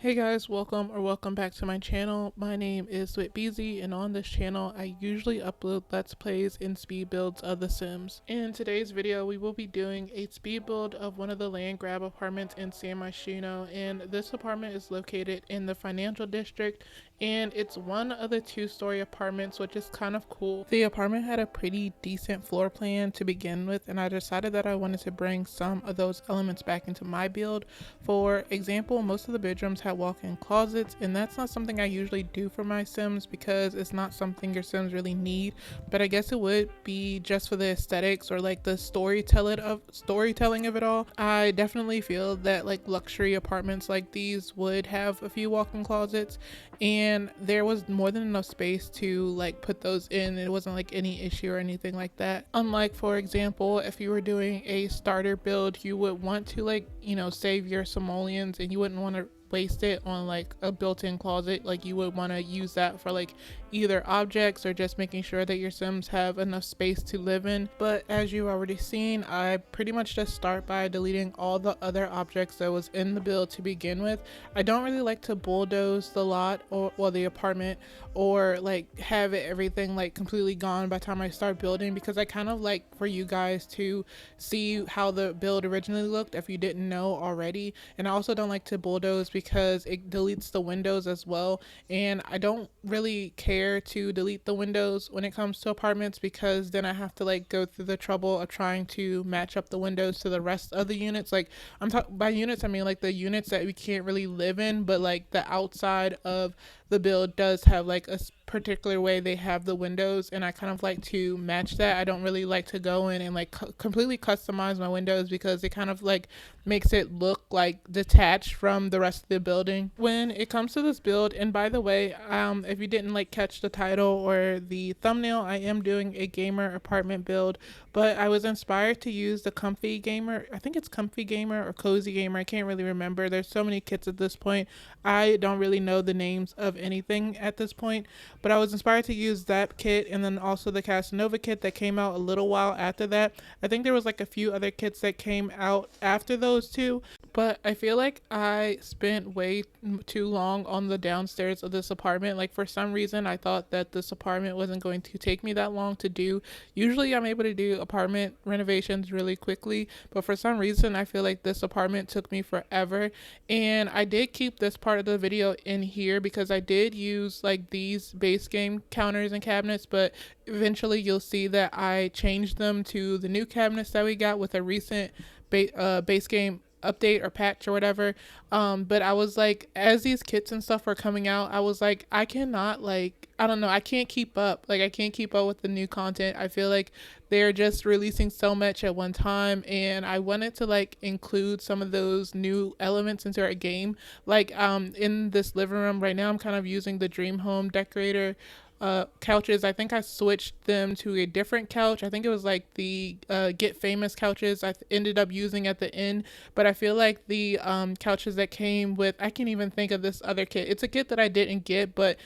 Hey guys, welcome back to my channel. My name is LVIII and on this channel I usually upload let's plays and speed builds of The Sims. In today's video we will be doing a speed build of one of the land grab apartments in San Myshuno, and this apartment is located in the financial district and it's one of the two-story apartments, which is kind of cool. The apartment had a pretty decent floor plan to begin with, and I decided that I wanted to bring some of those elements back into my build. For example, most of the bedrooms had walk-in closets, and that's not something I usually do for my Sims because it's not something your Sims really need, but I guess it would be just for the aesthetics or like the storytelling of it all. I definitely feel that like luxury apartments like these would have a few walk-in closets, and there was more than enough space to like put those in. It wasn't like any issue or anything like that. Unlike, for example, if you were doing a starter build, you would want to like, save your simoleons, and you wouldn't want to waste it on like a built-in closet. Like you would want to use that for like either objects or just making sure that your Sims have enough space to live in. But as you've already seen, I pretty much just start by deleting all the other objects that was in the build to begin with. I don't really like to bulldoze the lot or the apartment, or like have everything like completely gone by the time I start building, because I kind of like for you guys to see how the build originally looked if you didn't know already. And I also don't like to bulldoze because it deletes the windows as well, and I don't really care to delete the windows when it comes to apartments, because then I have to like go through the trouble of trying to match up the windows to the rest of the units. Like I'm talking by units, I mean like the units that we can't really live in, but like the outside of the build does have like a particular way they have the windows, and I kind of like to match that. I don't really like to go in and like completely customize my windows because it kind of like makes it look like detached from the rest of the building when it comes to this build. And by the way, if you didn't like catch the title or the thumbnail, I am doing a gamer apartment build, but I was inspired to use the comfy gamer. I think it's comfy gamer or cozy gamer, I can't really remember. There's so many kits at this point, I don't really know the names of anything at this point, but I was inspired to use that kit, and then also the Casanova kit that came out a little while after that. I think there was like a few other kits that came out after those two, but I feel like I spent way too long on the downstairs of this apartment. Like for some reason I thought that this apartment wasn't going to take me that long to do. Usually I'm able to do apartment renovations really quickly, but for some reason I feel like this apartment took me forever. And I did keep this part of the video in here because I did use like these base game counters and cabinets, but eventually you'll see that I changed them to the new cabinets that we got with a recent base game update or patch or whatever. But I was like, as these kits and stuff were coming out, I was like, I cannot, like, I don't know, I can't keep up. Like I can't keep up with the new content. I feel like they're just releasing so much at one time, and I wanted to like include some of those new elements into our game. Like in this living room right now I'm kind of using the dream home decorator couches. I think I switched them to a different couch. I think it was like the Get Famous couches I ended up using at the end, but I feel like the couches that came with, I can't even think of this other kit. It's a kit that I didn't get, but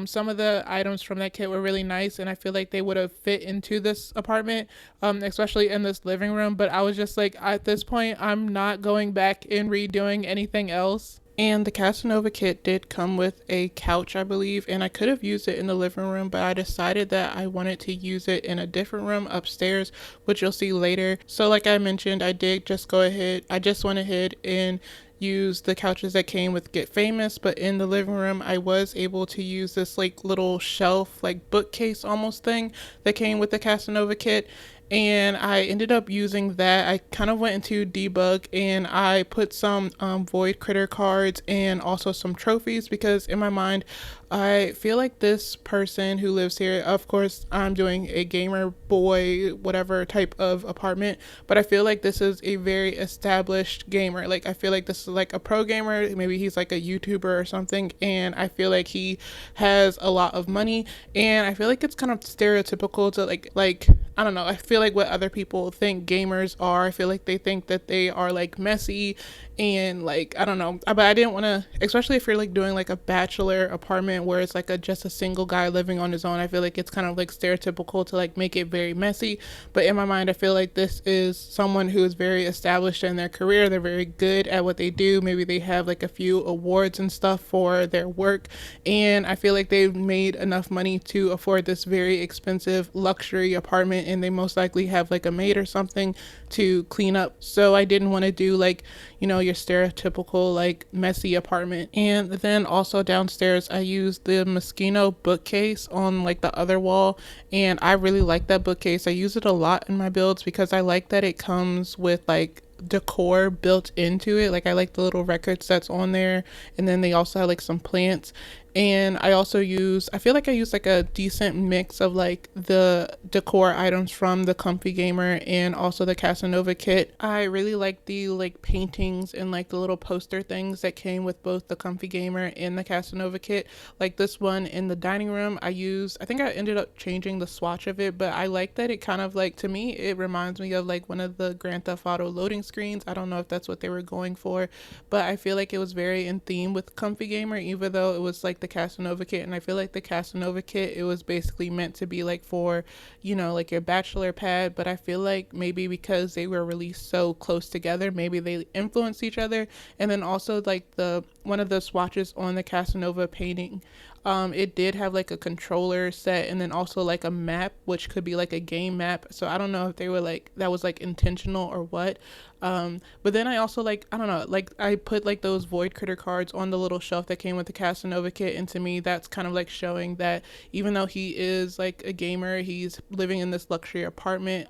some of the items from that kit were really nice, and I feel like they would have fit into this apartment, especially in this living room. But I was just like, at this point I'm not going back and redoing anything else. And the Casanova kit did come with a couch, I believe, and I could have used it in the living room, but I decided that I wanted to use it in a different room upstairs, which you'll see later. So like I mentioned, I just went ahead and use the couches that came with Get Famous, but in the living room I was able to use this like little shelf, like bookcase almost thing that came with the Casanova kit, and I ended up using that. I kind of went into debug and I put some void critter cards and also some trophies, because in my mind I feel like this person who lives here, of course I'm doing a gamer boy whatever type of apartment, but I feel like this is a very established gamer. Like I feel like this is like a pro gamer, maybe he's like a YouTuber or something, and I feel like he has a lot of money, and I feel like it's kind of stereotypical to like I don't know, I feel like what other people think gamers are, I feel like they think that they are like messy And like, I don't know, but I didn't want to, especially if you're like doing like a bachelor apartment where it's like a just a single guy living on his own. I feel like it's kind of like stereotypical to like make it very messy. But in my mind, I feel like this is someone who is very established in their career. They're very good at what they do. Maybe they have like a few awards and stuff for their work, and I feel like they've made enough money to afford this very expensive luxury apartment, and they most likely have like a maid or something to clean up. So I didn't want to do like, you know, your stereotypical like messy apartment. And then also downstairs I used the Moschino bookcase on like the other wall, and I really like that bookcase. I use it a lot in my builds because I like that it comes with like decor built into it. Like I like the little records that's on there, and then they also have like some plants. And I feel like I use like a decent mix of like the decor items from the Comfy Gamer and also the Casanova kit. I really like the like paintings and like the little poster things that came with both the Comfy Gamer and the Casanova kit. Like this one in the dining room, I think I ended up changing the swatch of it, but I like that it kind of like, to me, it reminds me of like one of the Grand Theft Auto loading screens. I don't know if that's what they were going for, but I feel like it was very in theme with Comfy Gamer, even though it was like the Casanova kit. And I feel like the Casanova kit, it was basically meant to be like for, you know, like your bachelor pad, but I feel like maybe because they were released so close together, maybe they influenced each other. And then also like the one of the swatches on the Casanova painting, it did have like a controller set and then also like a map, which could be like a game map. So I don't know if they were like, that was like intentional or what. But then I also like, I don't know, like I put like those Void Critter cards on the little shelf that came with the Casanova kit. And to me, that's kind of like showing that even though he is like a gamer, he's living in this luxury apartment.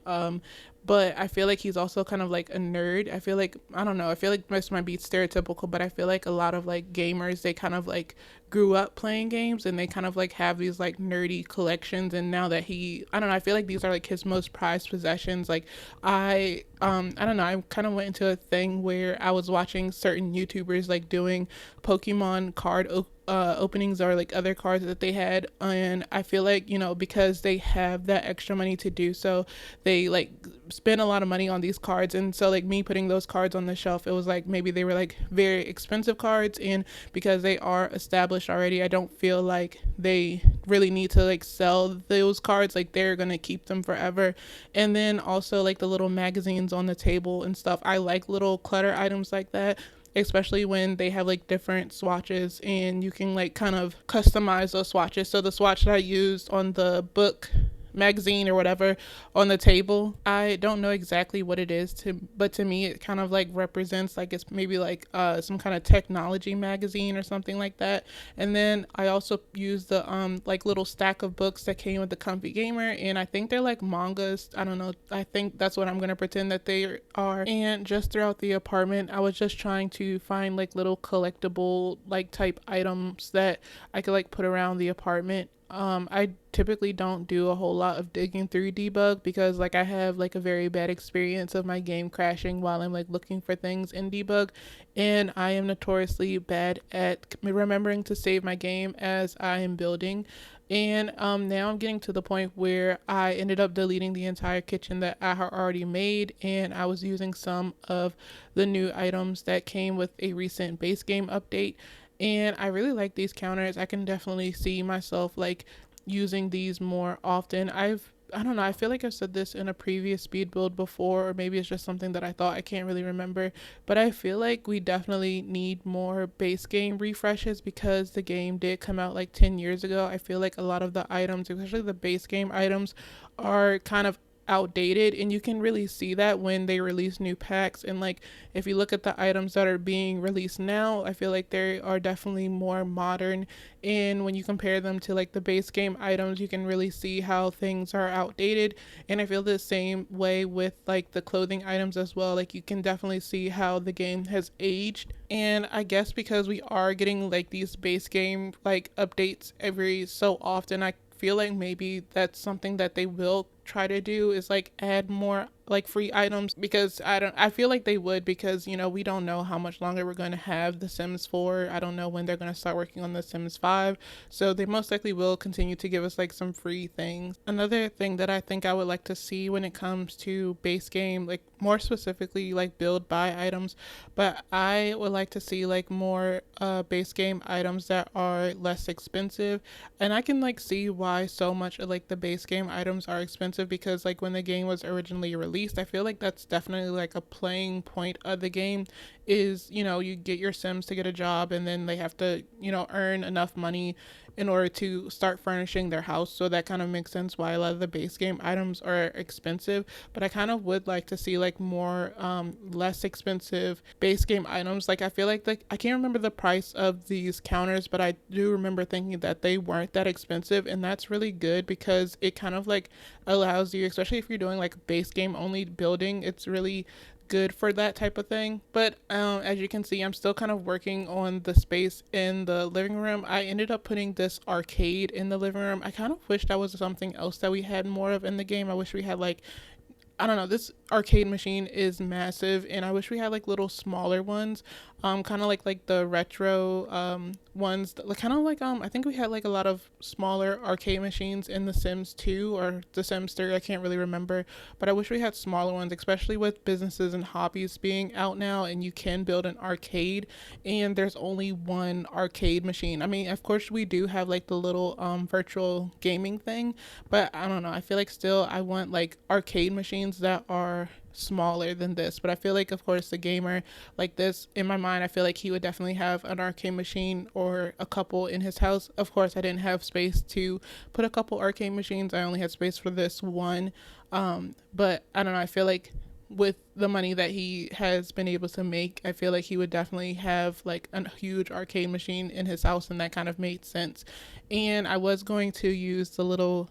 But I feel like he's also kind of like a nerd. I feel like, I don't know, I feel like this might be stereotypical, but I feel like a lot of like gamers, they kind of like grew up playing games and they kind of like have these like nerdy collections. And now that I don't know, I feel like these are like his most prized possessions. Like I don't know, I kind of went into a thing where I was watching certain YouTubers like doing Pokemon card openings or like other cards that they had, and I feel like, you know, because they have that extra money to do so, they like spend a lot of money on these cards. And so like me putting those cards on the shelf, it was like maybe they were like very expensive cards, and because they are established already, I don't feel like they really need to like sell those cards. Like they're gonna keep them forever. And then also like the little magazines on the table and stuff, I like little clutter items like that, especially when they have like different swatches and you can like kind of customize those swatches. So the swatch that I used on the book magazine or whatever on the table, I don't know exactly what it is, but to me it kind of like represents like it's maybe like some kind of technology magazine or something like that. And then I also use the like little stack of books that came with the Comfy Gamer, and I think they're like mangas. I don't know, I think that's what I'm gonna pretend that they are. And just throughout the apartment, I was just trying to find like little collectible like type items that I could like put around the apartment. I typically don't do a whole lot of digging through debug because like I have like a very bad experience of my game crashing while I'm like looking for things in debug, and I am notoriously bad at remembering to save my game as I am building. And now I'm getting to the point where I ended up deleting the entire kitchen that I had already made, and I was using some of the new items that came with a recent base game update. And I really like these counters. I can definitely see myself like using these more often. I don't know, I feel like I've said this in a previous speed build before, or maybe it's just something that I thought, I can't really remember. But I feel like we definitely need more base game refreshes because the game did come out like 10 years ago. I feel like a lot of the items, especially the base game items, are kind of outdated, and you can really see that when they release new packs. And like if you look at the items that are being released now, I feel like they are definitely more modern, and when you compare them to like the base game items, you can really see how things are outdated. And I feel the same way with like the clothing items as well. Like you can definitely see how the game has aged. And I guess because we are getting like these base game like updates every so often, I feel like maybe that's something that they will try to do, is like add more like free items, because I feel like they would, because you know we don't know how much longer we're going to have the Sims for. I don't know when they're going to start working on the Sims 5, so they most likely will continue to give us like some free things. Another thing that I think I would like to see when it comes to base game, like more specifically like build buy items, but I would like to see like more base game items that are less expensive. And I can like see why so much of like the base game items are expensive, because like when the game was originally released, I feel like that's definitely like a playing point of the game, is you know you get your Sims to get a job, and then they have to, you know, earn enough money in order to start furnishing their house. So that kind of makes sense why a lot of the base game items are expensive. But I kind of would like to see like more less expensive base game items. Like I feel like I can't remember the price of these counters, but I do remember thinking that they weren't that expensive, and that's really good because it kind of like allows you, especially if you're doing like base game only building, it's really good for that type of thing. But as you can see, I'm still kind of working on the space in the living room. I ended up putting this arcade in the living room. I kind of wish that was something else that we had more of in the game. I wish we had like, I don't know, this arcade machine is massive, and I wish we had like little smaller ones, kind of like the retro ones, like kind of like I think we had like a lot of smaller arcade machines in The Sims 2 or The Sims 3. I can't really remember, but I wish we had smaller ones, especially with businesses and hobbies being out now, and you can build an arcade, and there's only one arcade machine. I mean, of course we do have like the little virtual gaming thing, but I don't know. I feel like still I want like arcade machines that are smaller than this. But I feel like, of course, the gamer like this, in my mind, I feel like he would definitely have an arcade machine or a couple in his house. Of course, I didn't have space to put a couple arcade machines. I only had space for this one. But I don't know. I feel like with the money that he has been able to make, I feel like he would definitely have like a huge arcade machine in his house, and that kind of made sense. And I was going to use the little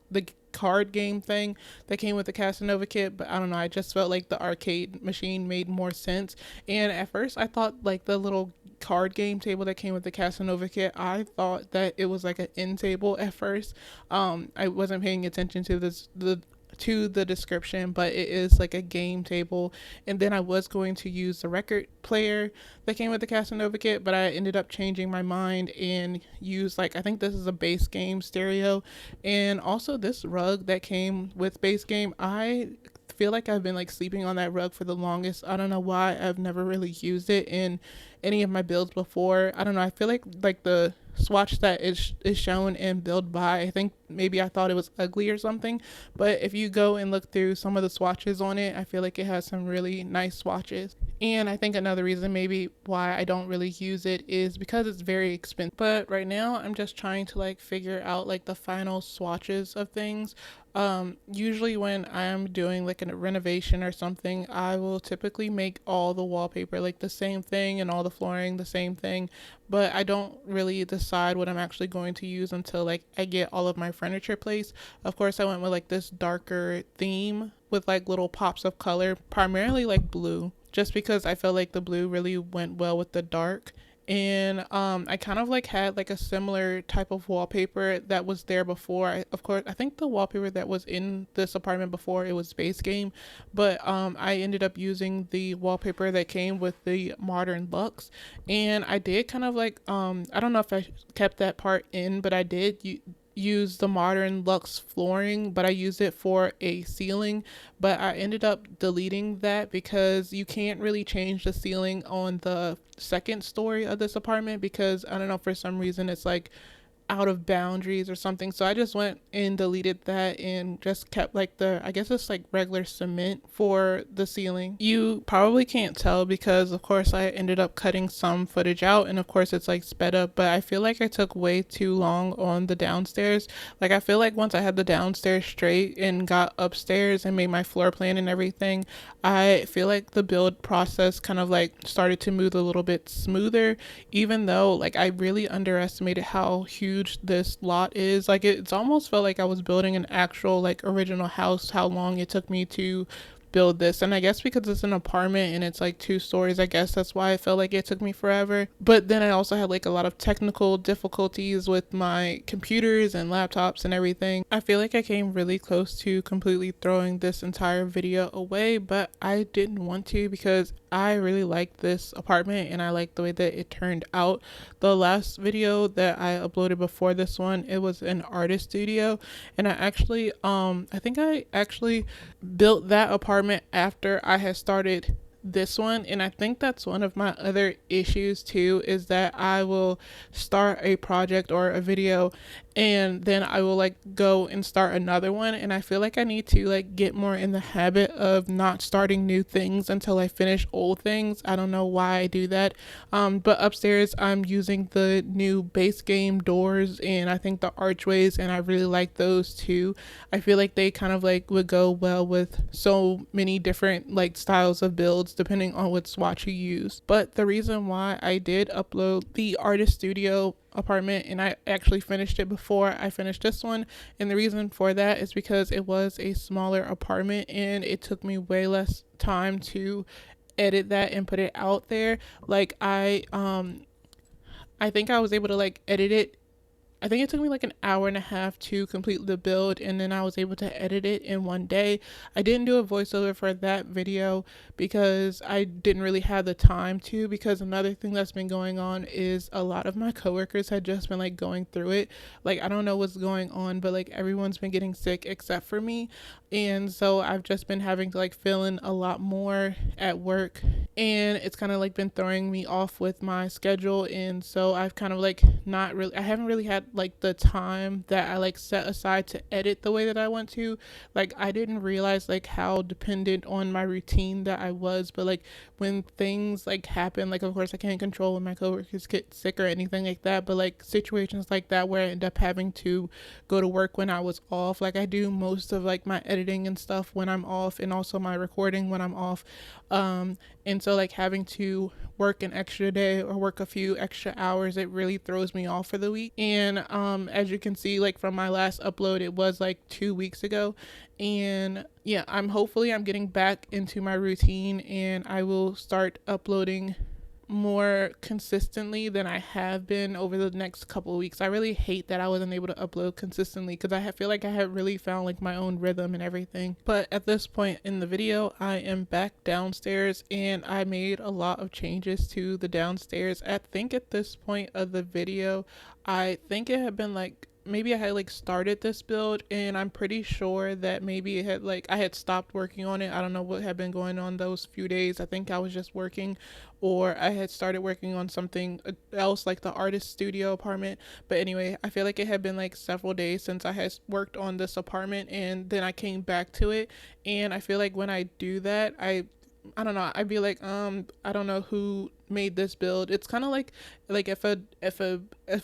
the card game thing that came with the Casanova kit, but I don't know, I just felt like the arcade machine made more sense. And at first I thought like the little card game table that came with the Casanova kit, I thought that it was like an end table at first. I wasn't paying attention to the description, but it is like a game table. And then I was going to use the record player that came with the Casanova kit, but I ended up changing my mind and used, like, I think this is a base game stereo, and also this rug that came with base game. I feel like I've been like sleeping on that rug for the longest. I don't know why. I've never really used it in any of my builds before. I don't know. I feel like the swatch that is shown in build by, I think maybe I thought it was ugly or something, but if you go and look through some of the swatches on it, I feel like it has some really nice swatches. And I think another reason maybe why I don't really use it is because it's very expensive. But right now I'm just trying to like figure out like the final swatches of things. Usually when I'm doing like a renovation or something, I will typically make all the wallpaper like the same thing and all the flooring the same thing, but I don't really decide what I'm actually going to use until like I get all of my furniture placed. Of course, I went with like this darker theme with like little pops of color, primarily like blue, just because I felt like the blue really went well with the dark. And I kind of like had like a similar type of wallpaper that was there before. Of course, I think the wallpaper that was in this apartment before, it was base game, but I ended up using the wallpaper that came with the modern looks. And I did kind of like I don't know if I kept that part in, but I did use the modern luxe flooring, but I used it for a ceiling, but I ended up deleting that because you can't really change the ceiling on the second story of this apartment, because I don't know, for some reason it's like out of boundaries or something. So I just went and deleted that and just kept like I guess it's like regular cement for the ceiling. You probably can't tell because of course I ended up cutting some footage out, and of course it's like sped up, but I feel like I took way too long on the downstairs. Like I feel like once I had the downstairs straight and got upstairs and made my floor plan and everything, I feel like the build process kind of like started to move a little bit smoother, even though like I really underestimated how huge this lot is. Like it's almost felt like I was building an actual like original house, how long it took me to build this. And I guess because it's an apartment and it's like 2 stories, I guess that's why I felt like it took me forever. But then I also had like a lot of technical difficulties with my computers and laptops and everything. I feel like I came really close to completely throwing this entire video away, but I didn't want to because I really liked this apartment and I liked the way that it turned out. The last video that I uploaded before this one, it was an artist studio, and I think I actually built that apartment after I had started this one. And I think that's one of my other issues too, is that I will start a project or a video and then I will like go and start another one, and I feel like I need to like get more in the habit of not starting new things until I finish old things. I don't know why I do that. But upstairs I'm using the new base game doors and I think the archways, and I really like those too. I feel like they kind of like would go well with so many different like styles of builds depending on what swatch you use. But the reason why I did upload the artist studio apartment and I actually finished it before I finished this one, and the reason for that is because it was a smaller apartment and it took me way less time to edit that and put it out there. Like I think I was able to like edit it. I think it took me like an hour and a half to complete the build, and then I was able to edit it in one day. I didn't do a voiceover for that video because I didn't really have the time to, because another thing that's been going on is a lot of my coworkers had just been like going through it. Like I don't know what's going on, but like everyone's been getting sick except for me. And so I've just been having to like fill in a lot more at work, and it's kind of like been throwing me off with my schedule. And so I've kind of like I haven't really had like the time that I like set aside to edit the way that I want to. Like I didn't realize like how dependent on my routine that I was, but like when things like happen, like of course I can't control when my coworkers get sick or anything like that, but like situations like that where I end up having to go to work when I was off, like I do most of like my editing and stuff when I'm off, and also my recording when I'm off. And so like having to work an extra day or work a few extra hours, it really throws me off for the week. And as you can see, like from my last upload, it was like 2 weeks ago. And yeah, I'm getting back into my routine, and I will start uploading more consistently than I have been over the next couple of weeks. I really hate that I wasn't able to upload consistently because I feel like I have really found like my own rhythm and everything. But at this point in the video, I am back downstairs and I made a lot of changes to the downstairs. I think at this point of the video, I think it had been like maybe I had like started this build, and I'm pretty sure that maybe it had like I had stopped working on it. I don't know what had been going on those few days. I think I was just working, or I had started working on something else like the artist studio apartment. But anyway, I feel like it had been like several days since I had worked on this apartment, and then I came back to it. And I feel like when I do that, I don't know, I'd be like, I don't know who made this build. It's kind of like if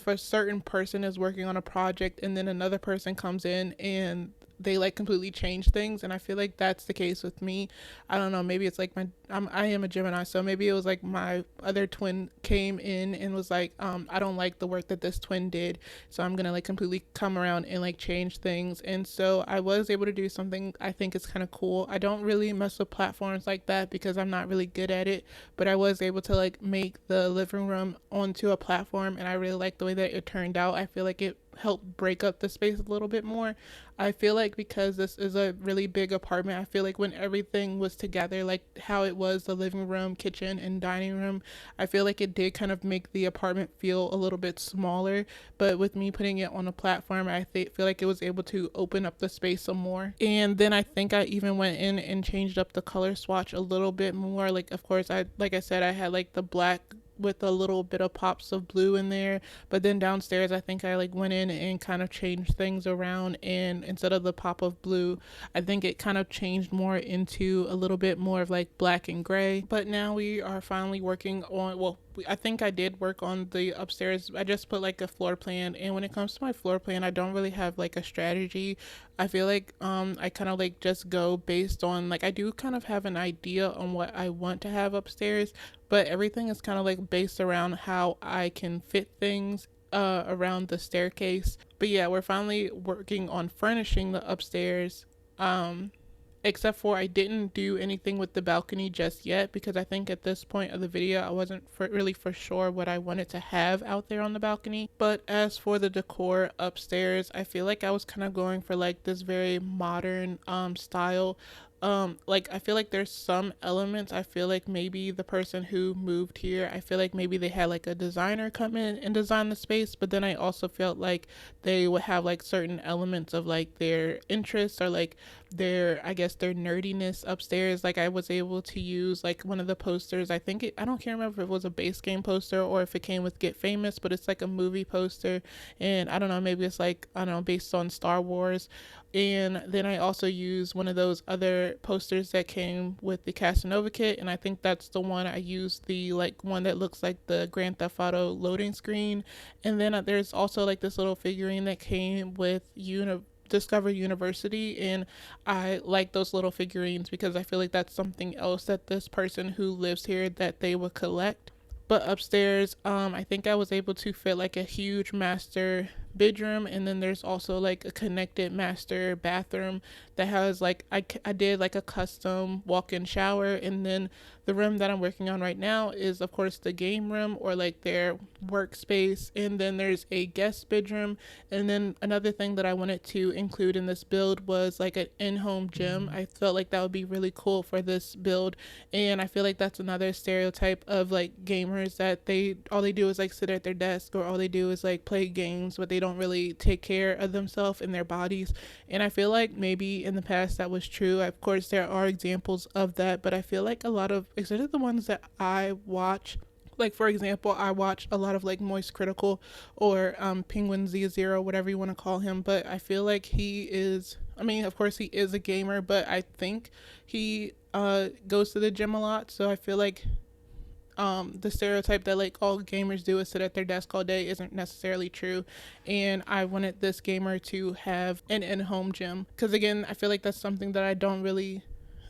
a certain person is working on a project and then another person comes in and they like completely change things, and I feel like that's the case with me. I don't know, maybe it's like I am a Gemini, so maybe it was like my other twin came in and was like, I don't like the work that this twin did, so I'm gonna like completely come around and like change things. And so I was able to do something I think is kind of cool. I don't really mess with platforms like that because I'm not really good at it, but I was able to like make the living room onto a platform, and I really like the way that it turned out. I feel like it helped break up the space a little bit more. I feel like because this is a really big apartment, I feel like when everything was together, like how it was the living room, kitchen, and dining room, I feel like it did kind of make the apartment feel a little bit smaller. But with me putting it on a platform, I feel like it was able to open up the space some more. And then I think I even went in and changed up the color swatch a little bit more. Like of course like I said, I had like the black with a little bit of pops of blue in there, but then downstairs I think I like went in and kind of changed things around, and instead of the pop of blue, I think it kind of changed more into a little bit more of like black and gray. But now we are finally working on, well, I think I did work on the upstairs. I just put like a floor plan, and when it comes to my floor plan, I don't really have like a strategy. I feel like I kind of like just go based on, like I do kind of have an idea on what I want to have upstairs, but everything is kind of like based around how I can fit things around the staircase. But yeah, we're finally working on furnishing the upstairs. except for I didn't do anything with the balcony just yet, because I think at this point of the video I wasn't really for sure what I wanted to have out there on the balcony. But as for the decor upstairs, I feel like I was kind of going for like this very modern style. Like I feel like there's some elements, I feel like maybe the person who moved here, I feel like maybe they had like a designer come in and design the space, but then I also felt like they would have like certain elements of like their interests, or like their, I guess, their nerdiness upstairs. Like I was able to use like one of the posters, I think I don't can't remember if it was a base game poster or if it came with Get Famous, but it's like a movie poster, and I don't know, maybe it's like, I don't know, based on Star Wars. And then I also used one of those other posters that came with the Casanova kit, and I think that's the one I used, the like one that looks like the Grand Theft Auto loading screen. And then there's also like this little figurine that came with Discover University, and I like those little figurines because I feel like that's something else that this person who lives here that they would collect. But upstairs, I think I was able to fit like a huge master bedroom, and then there's also like a connected master bathroom that has like I did like a custom walk-in shower. And then the room that I'm working on right now is of course the game room, or like their workspace, and then there's a guest bedroom. And then another thing that I wanted to include in this build was like an in-home gym. I felt like that would be really cool for this build, and I feel like that's another stereotype of like gamers, that they all they do is like sit at their desk, or all they do is like play games, but they don't really take care of themselves and their bodies. And I feel like maybe in the past that was true. Of course there are examples of that, but I feel like a lot of, especially the ones that I watch, like for example, I watch a lot of like Moist Critical, or Penguin Z0, whatever you want to call him. But I feel like he is, I mean, of course he is a gamer, but I think he goes to the gym a lot. So I feel like the stereotype that like all gamers do is sit at their desk all day isn't necessarily true. And I wanted this gamer to have an in-home gym, because again, I feel like that's something that I don't really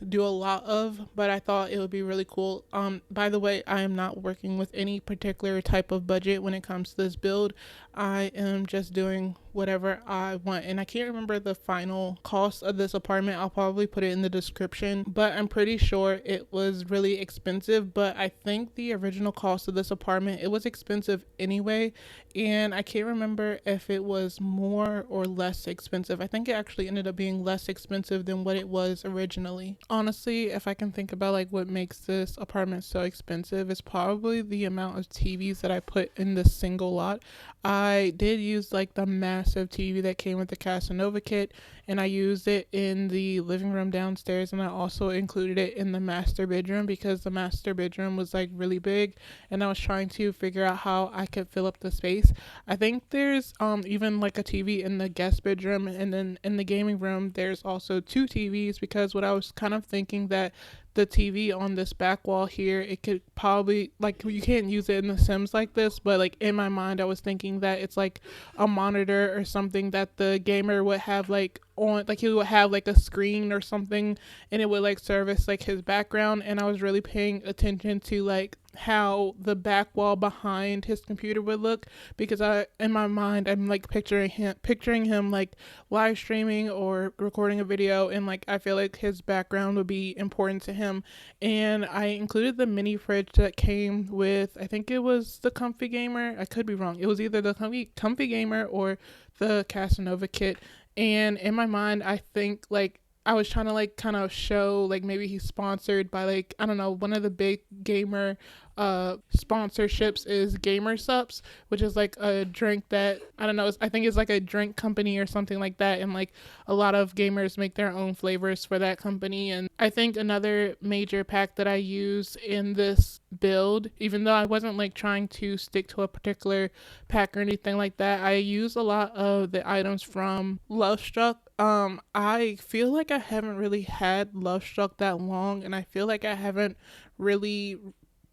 do a lot of, but I thought it would be really cool. By the way, I am not working with any particular type of budget when it comes to this build. I am just doing whatever I want, and I can't remember the final cost of this apartment. I'll probably put it in the description, but I'm pretty sure it was really expensive. But I think the original cost of this apartment, it was expensive anyway, and I can't remember if it was more or less expensive. I think it actually ended up being less expensive than what it was originally. Honestly, if I can think about like what makes this apartment so expensive, it's probably the amount of TVs that I put in this single lot. I did use like the massive TV that came with the Casanova kit, and I used it in the living room downstairs, and I also included it in the master bedroom because the master bedroom was like really big, and I was trying to figure out how I could fill up the space. I think there's even like a TV in the guest bedroom, and then in the gaming room there's also two TVs, because what I was kind of thinking that the TV on this back wall here, it could probably, like, you can't use it in The Sims like this, but like in my mind I was thinking that it's like a monitor or something that the gamer would have like on, like he would have like a screen or something, and it would like service like his background. And I was really paying attention to like how the back wall behind his computer would look, because I, in my mind, I'm like picturing him like live streaming or recording a video, and like I feel like his background would be important to him. And I included the mini fridge that came with, I think it was the Comfy Gamer, I could be wrong, it was either the Comfy Gamer or the Casanova kit. And in my mind, I think like I was trying to like kind of show like maybe he's sponsored by like, I don't know, one of the big gamer sponsorships is Gamer Sups, which is like a drink that, I don't know, I think it's like a drink company or something like that, and like a lot of gamers make their own flavors for that company. And I think another major pack that I use in this build, even though I wasn't like trying to stick to a particular pack or anything like that, I use a lot of the items from Love Struck. I feel like I haven't really had Love Struck that long, and I feel like I haven't really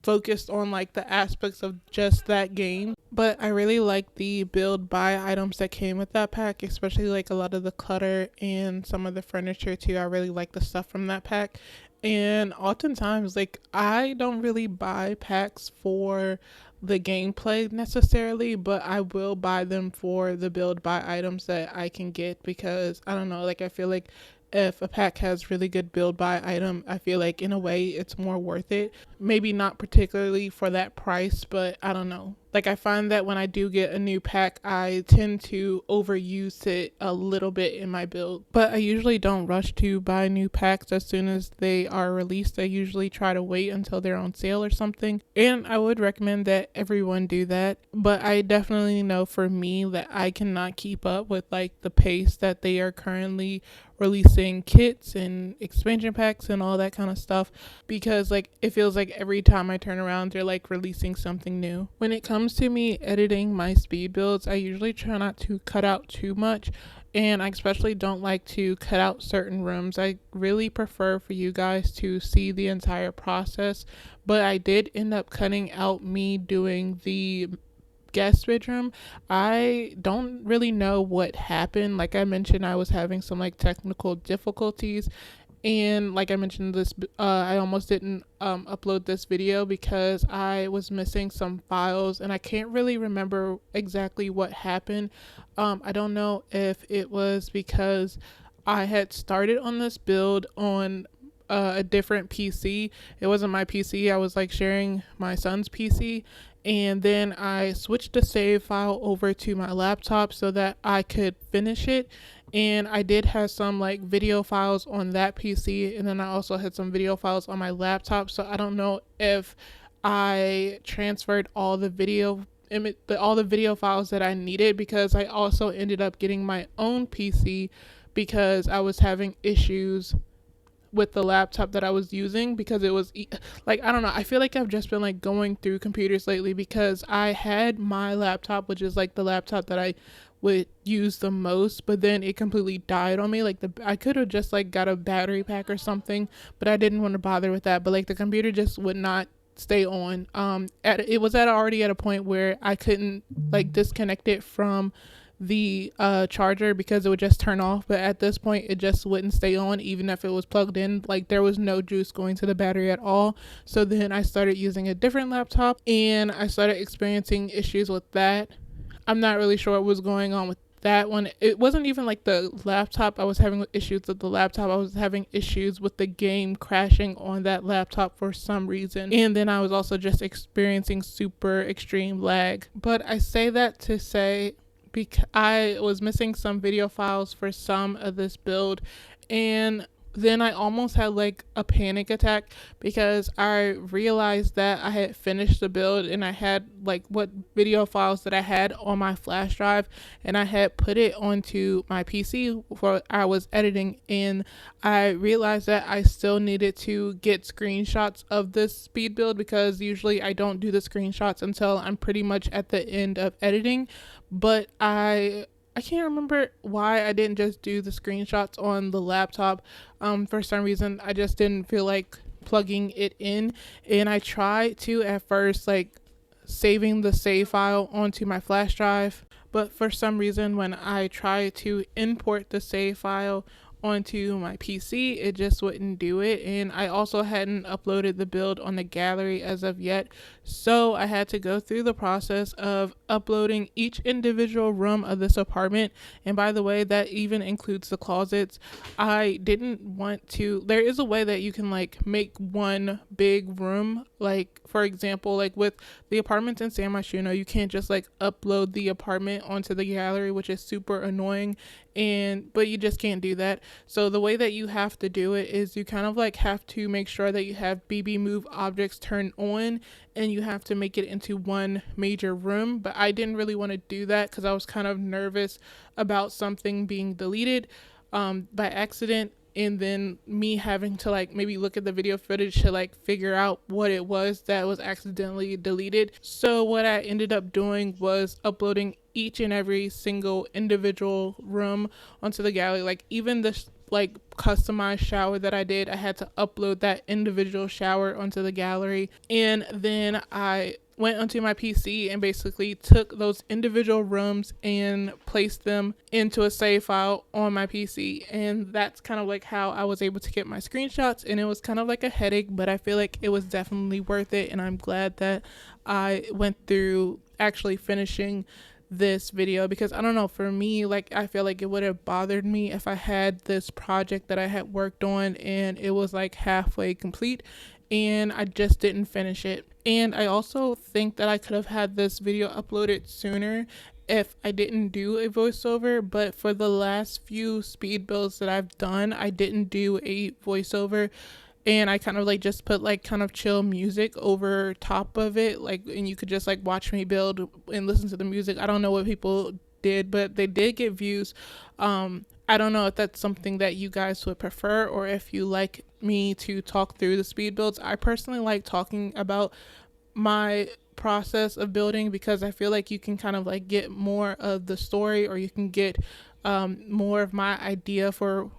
focused on like the aspects of just that game. But I really like the build buy items that came with that pack, especially like a lot of the clutter and some of the furniture too. I really like the stuff from that pack. And oftentimes like I don't really buy packs for the gameplay necessarily, but I will buy them for the build buy items that I can get, because I don't know, like I feel like if a pack has really good build buy item, I feel like in a way it's more worth it. Maybe not particularly for that price, but I don't know. Like, I find that when I do get a new pack, I tend to overuse it a little bit in my build. But I usually don't rush to buy new packs as soon as they are released. I usually try to wait until they're on sale or something. And I would recommend that everyone do that. But I definitely know for me that I cannot keep up with like the pace that they are currently releasing kits and expansion packs and all that kind of stuff, because like it feels like every time I turn around they're like releasing something new. When it comes to me editing my speed builds, I usually try not to cut out too much, and I especially don't like to cut out certain rooms. I really prefer for you guys to see the entire process, but I did end up cutting out me doing the guest bedroom. I don't really know what happened. Like I mentioned, I was having some like technical difficulties, and like I mentioned this, I almost didn't upload this video because I was missing some files, and I can't really remember exactly what happened. I don't know if it was because I had started on this build on a different PC. It wasn't my PC. I was like sharing my son's PC, and then I switched the save file over to my laptop so that I could finish it. And I did have some like video files on that PC, and then I also had some video files on my laptop. So I don't know if I transferred all the video files that I needed, because I also ended up getting my own PC because I was having issues with the laptop that I was using, because it was like, I don't know, I feel like I've just been like going through computers lately, because I had my laptop, which is like the laptop that I would use the most, but then it completely died on me. Like I could have just like got a battery pack or something, but I didn't want to bother with that. But like the computer just would not stay on. It was already at a point where I couldn't like disconnect it from the charger, because it would just turn off. But at this point it just wouldn't stay on even if it was plugged in. Like there was no juice going to the battery at all. So then I started using a different laptop, and I started experiencing issues with that. I'm not really sure what was going on with that one. It wasn't even like the laptop I was having issues with the laptop. I was having issues with the game crashing on that laptop for some reason. And then I was also just experiencing super extreme lag. But I say that to say, because I was missing some video files for some of this build, and then I almost had like a panic attack, because I realized that I had finished the build and I had like what video files that I had on my flash drive, and I had put it onto my PC for I was editing, and I realized that I still needed to get screenshots of this speed build, because usually I don't do the screenshots until I'm pretty much at the end of editing. But I can't remember why I didn't just do the screenshots on the laptop. For some reason, I just didn't feel like plugging it in. And I tried to at first, like saving the save file onto my flash drive. But for some reason, when I tried to import the save file onto my PC, it just wouldn't do it. And I also hadn't uploaded the build on the gallery as of yet, so I had to go through the process of uploading each individual room of this apartment. And by the way, that even includes the closets. I didn't want to, there is a way that you can like make one big room, like for example, like with the apartments in San Myshuno, you can't just like upload the apartment onto the gallery, which is super annoying. But you just can't do that. So the way that you have to do it is you kind of like have to make sure that you have bb.moveobjects turned on, and you have to make it into one major room. But I didn't really want to do that because I was kind of nervous about something being deleted by accident, and then me having to like maybe look at the video footage to like figure out what it was that was accidentally deleted. So what I ended up doing was uploading each and every single individual room onto the gallery. Like even this like customized shower that I did, I had to upload that individual shower onto the gallery. And then I went onto my PC and basically took those individual rooms and placed them into a save file on my PC. And that's kind of like how I was able to get my screenshots. And it was kind of like a headache, but I feel like it was definitely worth it. And I'm glad that I went through actually finishing this video, because I don't know, for me, like I feel like it would have bothered me if I had this project that I had worked on and it was like halfway complete and I just didn't finish it. And I also think that I could have had this video uploaded sooner if I didn't do a voiceover, but for the last few speed builds that I've done, I didn't do a voiceover, and I kind of like just put like kind of chill music over top of it, like, and you could just like watch me build and listen to the music. I don't know what people did, but they did get views. I don't know if that's something that you guys would prefer, or if you like me to talk through the speed builds. I personally like talking about my process of building because I feel like you can kind of like get more of the story, or you can get more of my idea for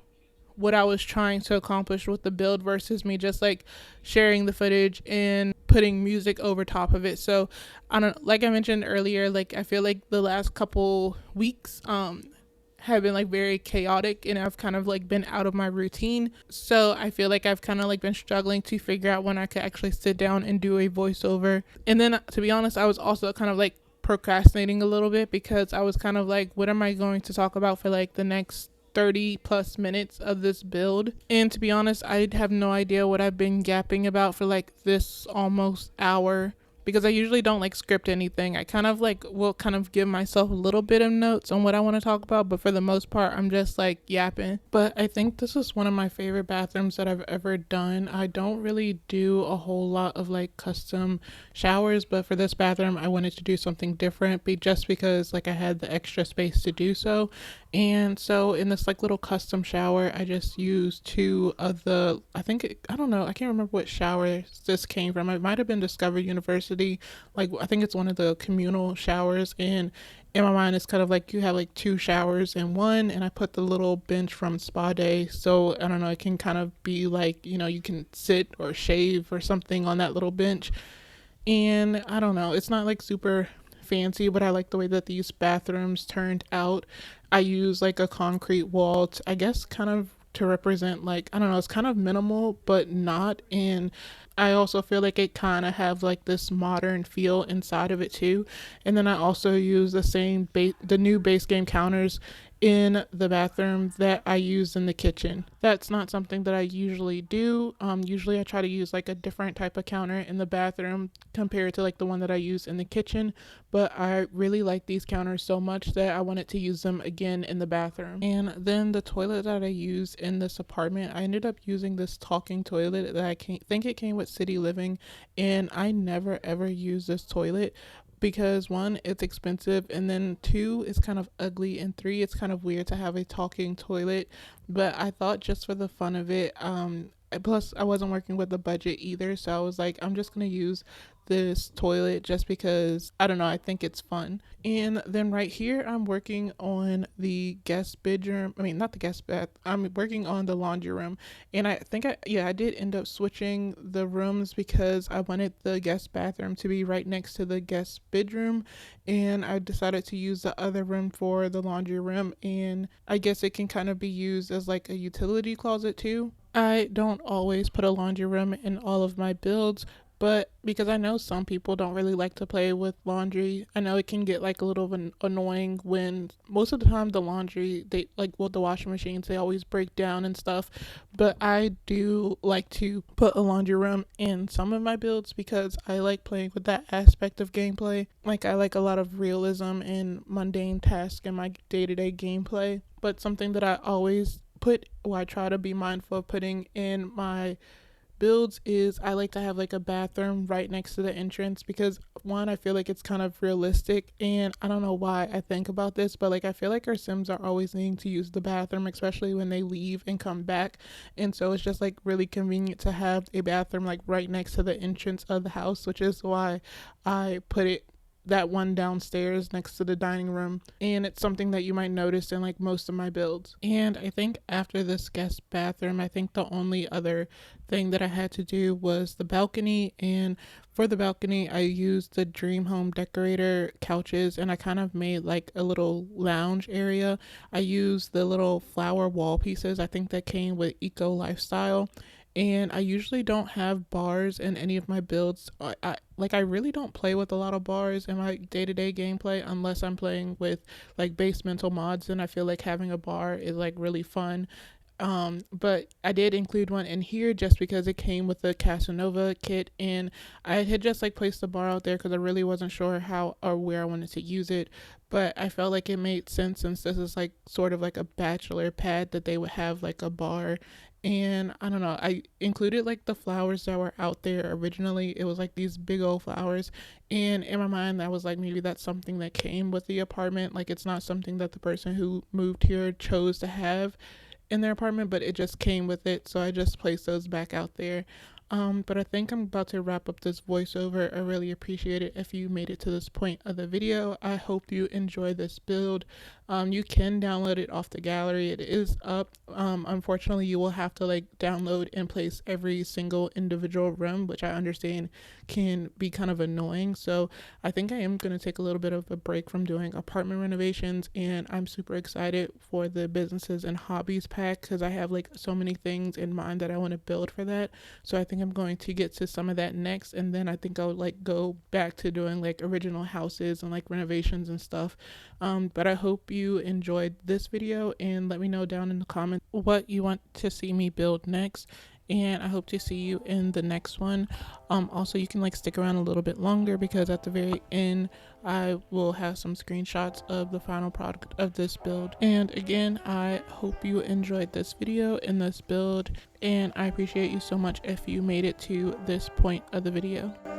what I was trying to accomplish with the build versus me just like sharing the footage and putting music over top of it. So I don't, like I mentioned earlier, like I feel like the last couple weeks have been like very chaotic, and I've kind of like been out of my routine. So I feel like I've kind of like been struggling to figure out when I could actually sit down and do a voiceover. And then to be honest, I was also kind of like procrastinating a little bit because I was kind of like, what am I going to talk about for like the next 30 plus minutes of this build? And to be honest, I have no idea what I've been gapping about for like this almost hour, because I usually don't like script anything. I kind of like will kind of give myself a little bit of notes on what I want to talk about, but for the most part I'm just like yapping. But I think this is one of my favorite bathrooms that I've ever done. I don't really do a whole lot of like custom showers, but for this bathroom I wanted to do something different, just because like I had the extra space to do so. And so in this like little custom shower, I just used two of the, I don't know, I can't remember what shower this came from. It might have been Discover University. Like I think it's one of the communal showers, and in my mind it's kind of like you have like two showers in one, and I put the little bench from Spa Day. So I don't know, it can kind of be like, you know, you can sit or shave or something on that little bench. And I don't know, it's not like super fancy, but I like the way that these bathrooms turned out. I use like a concrete wall to, I guess, kind of to represent, like, I don't know, it's kind of minimal but not. And I also feel like it kind of have like this modern feel inside of it too. And then I also use the new base game counters in the bathroom that I use in the kitchen. That's not something that I usually do. Usually I try to use like a different type of counter in the bathroom compared to like the one that I use in the kitchen, but I really like these counters so much that I wanted to use them again in the bathroom. And then the toilet that I use in this apartment, I ended up using this talking toilet that think it came with City Living, and I never ever use this toilet because one, it's expensive, and then two, it's kind of ugly, and three, it's kind of weird to have a talking toilet. But I thought just for the fun of it, plus I wasn't working with a budget either, so I was like, I'm just gonna use this toilet just because, I don't know, I think it's fun. And then right here I'm working on the guest bedroom, not the guest bath, I'm working on the laundry room. And I think I did end up switching the rooms because I wanted the guest bathroom to be right next to the guest bedroom, and I decided to use the other room for the laundry room, and I guess it can kind of be used as like a utility closet too. I don't always put a laundry room in all of my builds, but because I know some people don't really like to play with laundry, I know it can get like a little annoying when most of the time the laundry, they like, well, the washing machines, they always break down and stuff. But I do like to put a laundry room in some of my builds because I like playing with that aspect of gameplay. Like I like a lot of realism and mundane tasks in my day-to-day gameplay. But something that I try to be mindful of putting in my builds is I like to have like a bathroom right next to the entrance because one, I feel like it's kind of realistic, and I don't know why I think about this, but like I feel like our Sims are always needing to use the bathroom, especially when they leave and come back. And so it's just like really convenient to have a bathroom like right next to the entrance of the house, which is why I put it that one downstairs next to the dining room. And it's something that you might notice in like most of my builds. And I think after this guest bathroom, I think the only other thing that I had to do was the balcony. And for the balcony, I used the Dream Home Decorator couches, and I kind of made like a little lounge area. I used the little flower wall pieces, I think that came with Eco Lifestyle. and I usually don't have bars in any of my builds. I really don't play with a lot of bars in my day-to-day gameplay unless I'm playing with like basemental mods, and I feel like having a bar is like really fun. But I did include one in here just because it came with the Casanova kit, and I had just like placed the bar out there because I really wasn't sure how or where I wanted to use it. But I felt like it made sense since this is like sort of like a bachelor pad that they would have like a bar. And I don't know, I included like the flowers that were out there originally. It was like these big old flowers, and in my mind I was like, maybe that's something that came with the apartment, like it's not something that the person who moved here chose to have in their apartment, but it just came with it. So I just placed those back out there. But I think I'm about to wrap up this voiceover. I really appreciate it if you made it to this point of the video. I hope you enjoy this build. You can download it off the gallery. It is up. Unfortunately, you will have to like download and place every single individual room, which I understand can be kind of annoying. So I think I am going to take a little bit of a break from doing apartment renovations, and I'm super excited for the businesses and hobbies pack because I have like so many things in mind that I want to build for that. So I think I'm going to get to some of that next, and then I think I'll like go back to doing like original houses and like renovations and stuff. But I hope you enjoyed this video, and let me know down in the comments what you want to see me build next, and I hope to see you in the next one. Also, you can like stick around a little bit longer because at the very end I will have some screenshots of the final product of this build. And again, I hope you enjoyed this video and this build, and I appreciate you so much if you made it to this point of the video.